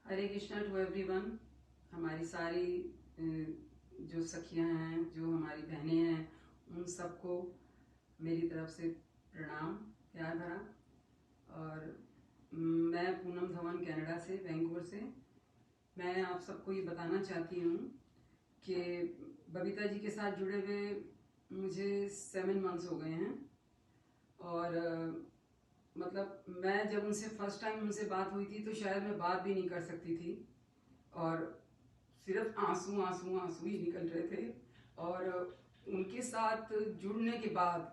Hare Krishna to everyone. हमारी सारी जो सखियां हैं, जो हमारी बहनें हैं, उन सबको मेरी तरफ से प्रणाम प्यार भरा। और मैं पूनम धवन कनाडा से, वैंकूवर से। मैं आप सबको ये बताना चाहती हूँ कि बबीता जी के साथ जुड़े हुए मुझे 7 मंथ्स हो गए हैं। और मतलब मैं जब उनसे फर्स्ट टाइम उनसे बात हुई थी तो शायद मैं बात भी नहीं कर सकती थी, और सिर्फ आंसू आंसू आंसू ही निकल रहे थे। और उनके साथ जुड़ने के बाद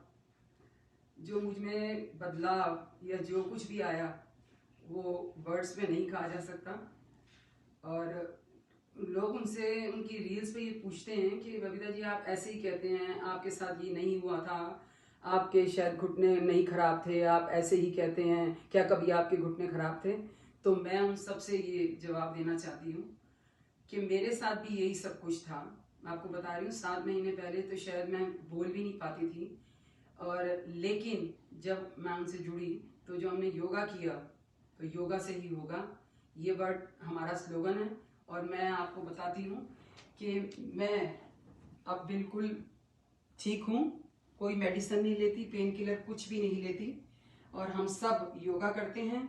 जो मुझ में बदलाव या जो कुछ भी आया वो वर्ड्स में नहीं कहा जा सकता। और लोग उनसे उनकी रील्स पे ये पूछते हैं कि बबीता जी आप ऐसे ही कहते हैं, आपके साथ ये नहीं हुआ था, आपके शायद घुटने नहीं खराब थे, आप ऐसे ही कहते हैं, क्या कभी आपके घुटने खराब थे? तो मैं उन सबसे ये जवाब देना चाहती हूँ कि मेरे साथ भी यही सब कुछ था। मैं आपको बता रही हूँ, 7 महीने पहले तो शायद मैं बोल भी नहीं पाती थी। और लेकिन जब मैं उनसे जुड़ी तो जो हमने योगा किया, तो योगा से ही होगा, ये वर्ड हमारा स्लोगन है। और मैं आपको बताती हूँ कि मैं अब बिल्कुल ठीक हूँ, कोई मेडिसिन नहीं लेती, पेन किलर कुछ भी नहीं लेती। और हम सब योगा करते हैं।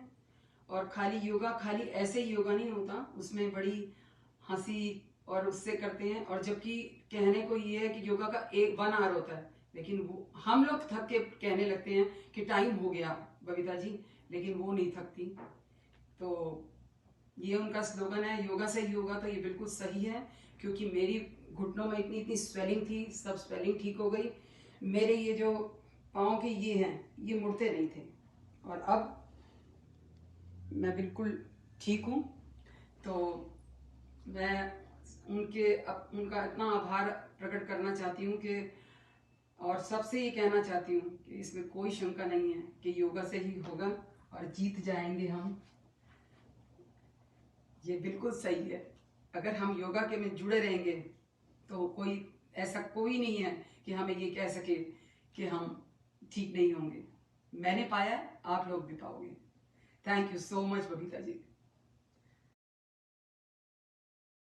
और खाली योगा, खाली ऐसे ही योगा नहीं होता, उसमें बड़ी हंसी और उससे करते हैं। और जबकि कहने को ये है कि योगा का 1 आवर होता है, लेकिन वो हम लोग थक के कहने लगते हैं कि टाइम हो गया बबीता जी, लेकिन वो नहीं थकती। तो ये उनका स्लोगन है, योगा से ही होगा। तो ये बिल्कुल सही है, क्योंकि मेरी घुटनों में इतनी इतनी स्वेलिंग थी, सब स्वेलिंग ठीक हो गई। मेरे ये जो पाँव के ये हैं, ये मुड़ते नहीं थे, और अब मैं बिल्कुल ठीक हूँ। तो मैं उनका इतना आभार प्रकट करना चाहती हूँ कि, और सबसे ये कहना चाहती हूँ कि इसमें कोई शंका नहीं है कि योगा से ही होगा और जीत जाएंगे हम। ये बिल्कुल सही है। अगर हम योगा के में जुड़े रहेंगे तो कोई ऐसा कोई नहीं है कि हमें ये कह सके कि हम ठीक नहीं होंगे। मैंने पाया, आप लोग भी पाओगे। Thank you so much Babita ji.